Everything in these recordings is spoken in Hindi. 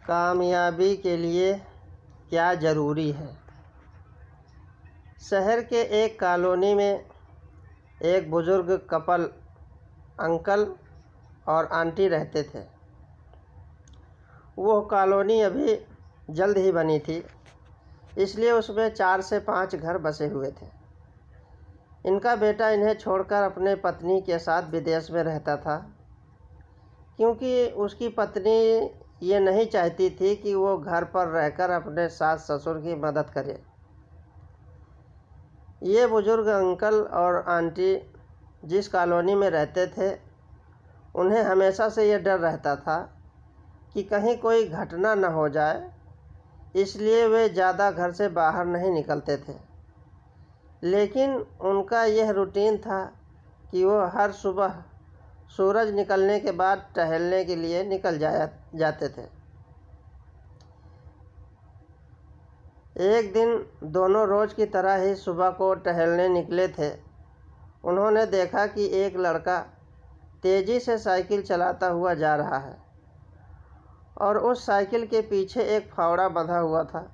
कामयाबी के लिए क्या ज़रूरी है। शहर के एक कॉलोनी में एक बुज़ुर्ग कपल अंकल और आंटी रहते थे। वो कॉलोनी अभी जल्द ही बनी थी, इसलिए उसमें 4 से 5 घर बसे हुए थे। इनका बेटा इन्हें छोड़कर अपने पत्नी के साथ विदेश में रहता था, क्योंकि उसकी पत्नी ये नहीं चाहती थी कि वो घर पर रहकर अपने सास ससुर की मदद करे। ये बुज़ुर्ग अंकल और आंटी जिस कॉलोनी में रहते थे, उन्हें हमेशा से ये डर रहता था कि कहीं कोई घटना न हो जाए, इसलिए वे ज़्यादा घर से बाहर नहीं निकलते थे। लेकिन उनका यह रूटीन था कि वो हर सुबह सूरज निकलने के बाद टहलने के लिए निकल जाते थे। एक दिन दोनों रोज़ की तरह ही सुबह को टहलने निकले थे। उन्होंने देखा कि एक लड़का तेज़ी से साइकिल चलाता हुआ जा रहा है और उस साइकिल के पीछे एक फावड़ा बंधा हुआ था।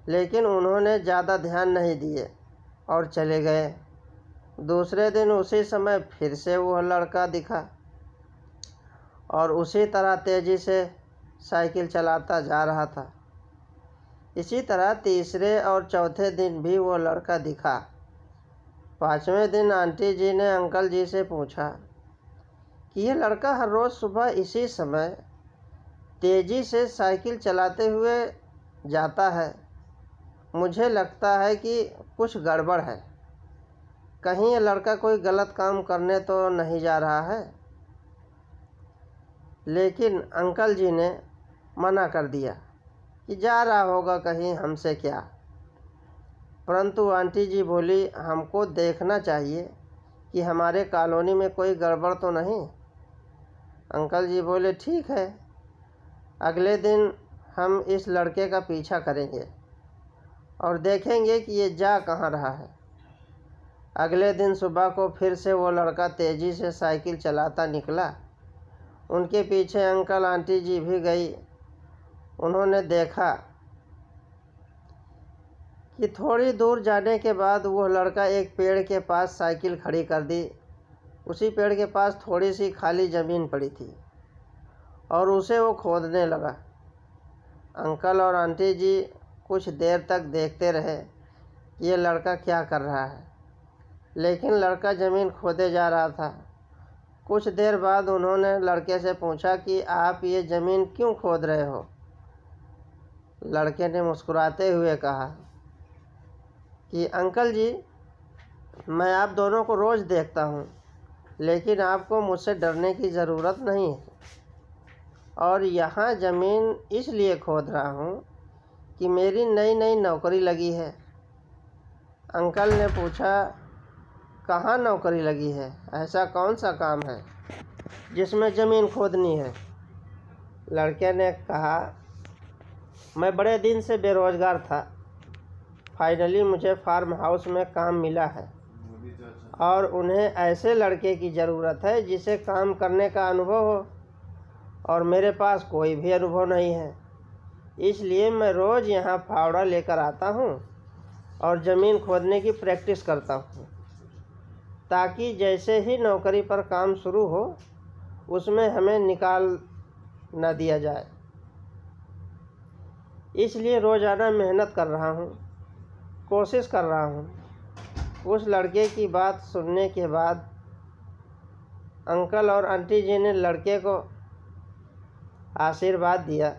लेकिन उन्होंने ज़्यादा ध्यान नहीं दिए और चले गए। दूसरे दिन उसी समय फिर से वह लड़का दिखा और उसी तरह तेज़ी से साइकिल चलाता जा रहा था। इसी तरह तीसरे और चौथे दिन भी वो लड़का दिखा। 5वें दिन आंटी जी ने अंकल जी से पूछा कि ये लड़का हर रोज़ सुबह इसी समय तेज़ी से साइकिल चलाते हुए जाता है। मुझे लगता है कि कुछ गड़बड़ है। कहीं ये लड़का कोई गलत काम करने तो नहीं जा रहा है। लेकिन अंकल जी ने मना कर दिया कि जा रहा होगा कहीं, हमसे क्या। परंतु आंटी जी बोली, हमको देखना चाहिए कि हमारे कॉलोनी में कोई गड़बड़ तो नहीं। अंकल जी बोले, ठीक है, अगले दिन हम इस लड़के का पीछा करेंगे और देखेंगे कि ये जा कहाँ रहा है। अगले दिन सुबह को फिर से वो लड़का तेज़ी से साइकिल चलाता निकला। उनके पीछे अंकल आंटी जी भी गई। उन्होंने देखा कि थोड़ी दूर जाने के बाद वह लड़का एक पेड़ के पास साइकिल खड़ी कर दी। उसी पेड़ के पास थोड़ी सी खाली ज़मीन पड़ी थी और उसे वो खोदने लगा। अंकल और आंटी जी कुछ देर तक देखते रहे कि ये लड़का क्या कर रहा है, लेकिन लड़का ज़मीन खोदे जा रहा था। कुछ देर बाद उन्होंने लड़के से पूछा कि आप ये ज़मीन क्यों खोद रहे हो। लड़के ने मुस्कुराते हुए कहा कि अंकल जी, मैं आप दोनों को रोज़ देखता हूँ, लेकिन आपको मुझसे डरने की ज़रूरत नहीं है और यहाँ ज़मीन इसलिए खोद रहा हूँ कि मेरी नई नई नौकरी लगी है। अंकल ने पूछा, कहाँ नौकरी लगी है? ऐसा कौन सा काम है जिसमें ज़मीन खोदनी है? लड़के ने कहा, मैं बड़े दिन से बेरोज़गार था। फाइनली मुझे फार्म हाउस में काम मिला है और उन्हें ऐसे लड़के की ज़रूरत है जिसे काम करने का अनुभव हो, और मेरे पास कोई भी अनुभव नहीं है। इसलिए मैं रोज़ यहाँ फावड़ा लेकर आता हूँ और ज़मीन खोदने की प्रैक्टिस करता हूँ, ताकि जैसे ही नौकरी पर काम शुरू हो उसमें हमें निकाल न दिया जाए। इसलिए रोज़ाना मेहनत कर रहा हूँ, कोशिश कर रहा हूँ। उस लड़के की बात सुनने के बाद अंकल और आंटी जी ने लड़के को आशीर्वाद दिया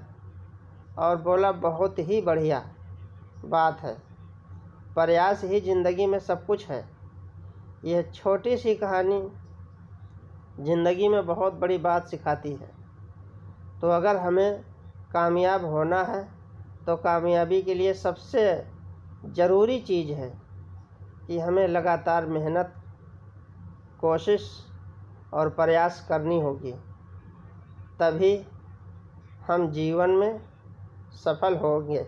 और बोला, बहुत ही बढ़िया बात है, प्रयास ही ज़िंदगी में सब कुछ है। यह छोटी सी कहानी ज़िंदगी में बहुत बड़ी बात सिखाती है। तो अगर हमें कामयाब होना है तो कामयाबी के लिए सबसे ज़रूरी चीज़ है कि हमें लगातार मेहनत, कोशिश और प्रयास करनी होगी, तभी हम जीवन में सफल होंगे।